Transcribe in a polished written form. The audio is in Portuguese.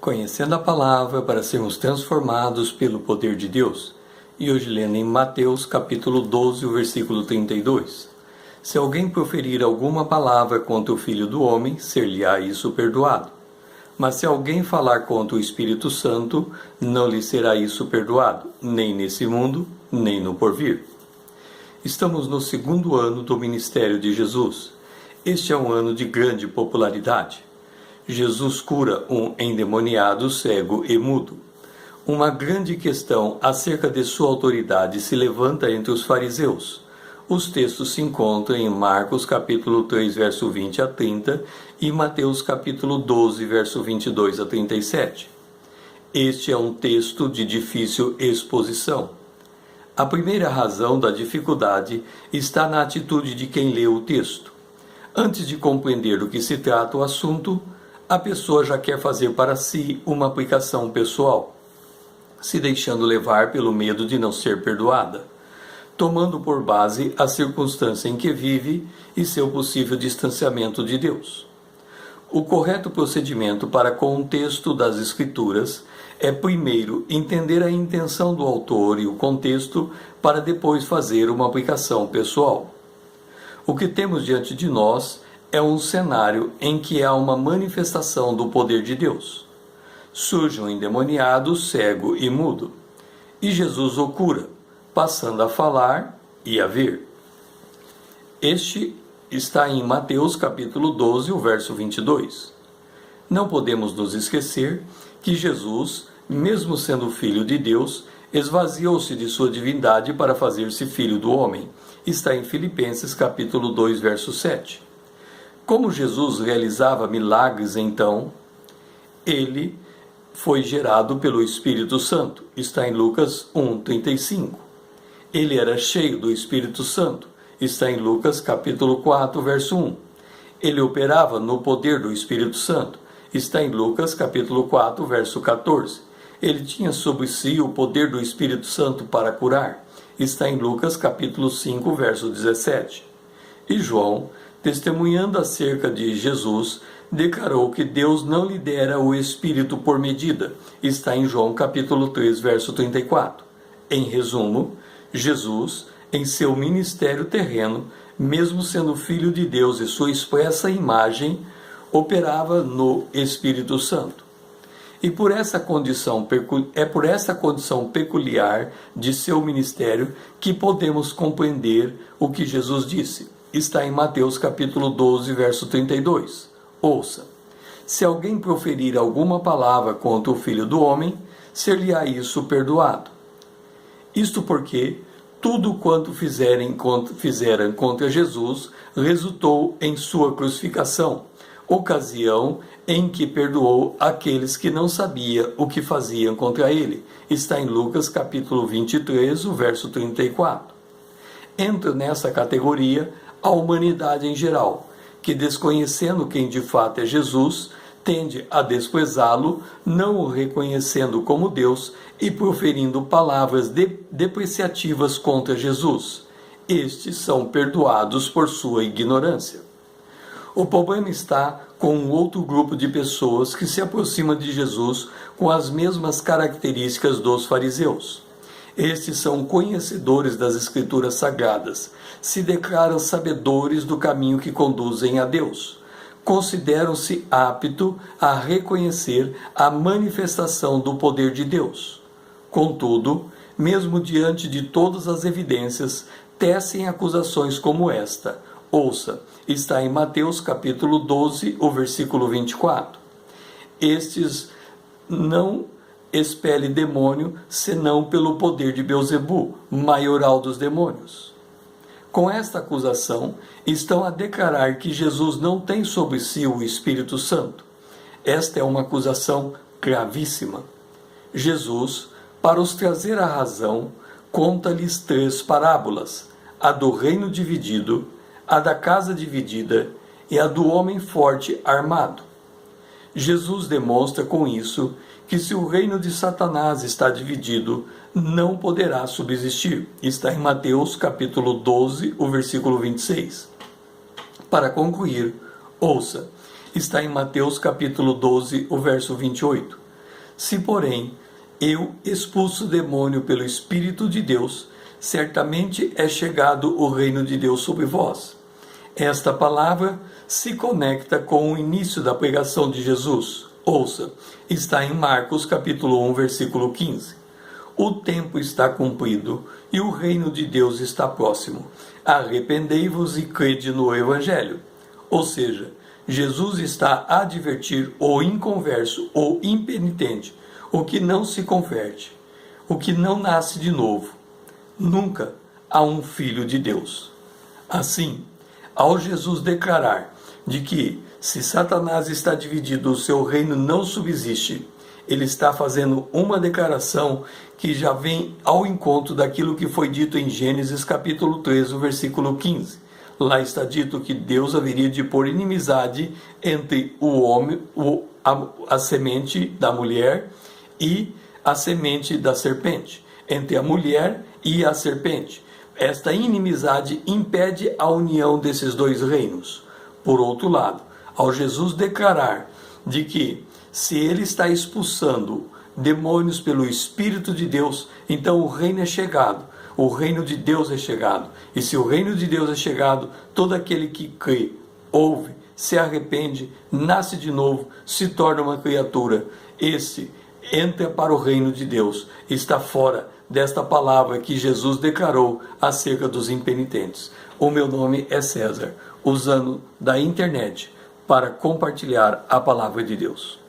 Conhecendo a palavra para sermos transformados pelo poder de Deus. E hoje lendo em Mateus capítulo 12, o versículo 32. Se alguém proferir alguma palavra contra o Filho do Homem, ser-lhe-á isso perdoado. Mas se alguém falar contra o Espírito Santo, não lhe será isso perdoado, nem nesse mundo, nem no porvir. Estamos no segundo ano do ministério de Jesus. Este é um ano de grande popularidade. Jesus cura um endemoniado, cego e mudo. Uma grande questão acerca de sua autoridade se levanta entre os fariseus. Os textos se encontram em Marcos capítulo 3, verso 20 a 30 e Mateus capítulo 12, verso 22 a 37. Este é um texto de difícil exposição. A primeira razão da dificuldade está na atitude de quem lê o texto. Antes de compreender do que se trata o assunto, a pessoa já quer fazer para si uma aplicação pessoal, se deixando levar pelo medo de não ser perdoada, tomando por base a circunstância em que vive e seu possível distanciamento de Deus. O correto procedimento para com o texto das Escrituras é primeiro entender a intenção do autor e o contexto para depois fazer uma aplicação pessoal. O que temos diante de nós é um cenário em que há uma manifestação do poder de Deus. Surge um endemoniado, cego e mudo, e Jesus o cura, passando a falar e a ver. Este está em Mateus capítulo 12, o verso 22. Não podemos nos esquecer que Jesus, mesmo sendo filho de Deus, esvaziou-se de sua divindade para fazer-se filho do homem. Está em Filipenses capítulo 2, verso 7. Como Jesus realizava milagres, então, ele foi gerado pelo Espírito Santo. Está em Lucas 1:35. Ele era cheio do Espírito Santo. Está em Lucas capítulo 4, verso 1. Ele operava no poder do Espírito Santo. Está em Lucas capítulo 4, verso 14. Ele tinha sobre si o poder do Espírito Santo para curar. Está em Lucas capítulo 5, verso 17. E João, testemunhando acerca de Jesus, declarou que Deus não lhe dera o Espírito por medida. Está em João capítulo 3, verso 34. Em resumo, Jesus, em seu ministério terreno, mesmo sendo filho de Deus e sua expressa imagem, operava no Espírito Santo. E por essa condição peculiar de seu ministério que podemos compreender o que Jesus disse. Está em Mateus capítulo 12, verso 32. Ouça: se alguém proferir alguma palavra contra o Filho do Homem, ser-lhe-á isso perdoado. Isto porque tudo quanto fizeram contra Jesus resultou em sua crucificação, ocasião em que perdoou aqueles que não sabiam o que faziam contra ele. Está em Lucas capítulo 23, o verso 34. Entra nessa categoria a humanidade em geral, que desconhecendo quem de fato é Jesus, tende a desprezá-lo, não o reconhecendo como Deus e proferindo palavras depreciativas contra Jesus. Estes são perdoados por sua ignorância. O problema está com um outro grupo de pessoas que se aproxima de Jesus com as mesmas características dos fariseus. Estes são conhecedores das Escrituras Sagradas, se declaram sabedores do caminho que conduzem a Deus. Consideram-se aptos a reconhecer a manifestação do poder de Deus. Contudo, mesmo diante de todas as evidências, tecem acusações como esta. Ouça, está em Mateus capítulo 12, o versículo 24. Estes não expele demônio, senão pelo poder de Beelzebu, maioral dos demônios. Com esta acusação, estão a declarar que Jesus não tem sobre si o Espírito Santo. Esta é uma acusação gravíssima. Jesus, para os trazer à razão, conta-lhes 3 parábolas: a do reino dividido, a da casa dividida e a do homem forte armado. Jesus demonstra com isso que se o reino de Satanás está dividido, não poderá subsistir. Está em Mateus capítulo 12, o versículo 26. Para concluir, ouça, está em Mateus capítulo 12, o verso 28. Se, porém, eu expulso o demônio pelo Espírito de Deus, certamente é chegado o reino de Deus sobre vós. Esta palavra se conecta com o início da pregação de Jesus. Ouça, está em Marcos capítulo 1, versículo 15. O tempo está cumprido e o reino de Deus está próximo. Arrependei-vos e crede no Evangelho. Ou seja, Jesus está a advertir o inconverso ou impenitente, o que não se converte, o que não nasce de novo, nunca há um filho de Deus. Assim, ao Jesus declarar de que, se Satanás está dividido, o seu reino não subsiste, ele está fazendo uma declaração que já vem ao encontro daquilo que foi dito em Gênesis capítulo 13, versículo 15. Lá está dito que Deus haveria de pôr inimizade entre o homem, a semente da mulher e a semente da serpente, entre a mulher e a serpente. Esta inimizade impede a união desses dois reinos. Por outro lado, ao Jesus declarar de que se ele está expulsando demônios pelo Espírito de Deus, então o reino é chegado, o reino de Deus é chegado. E se o reino de Deus é chegado, todo aquele que crê, ouve, se arrepende, nasce de novo, se torna uma criatura. Esse entra para o reino de Deus, está fora desta palavra que Jesus declarou acerca dos impenitentes. O meu nome é César, usando da internet para compartilhar a palavra de Deus.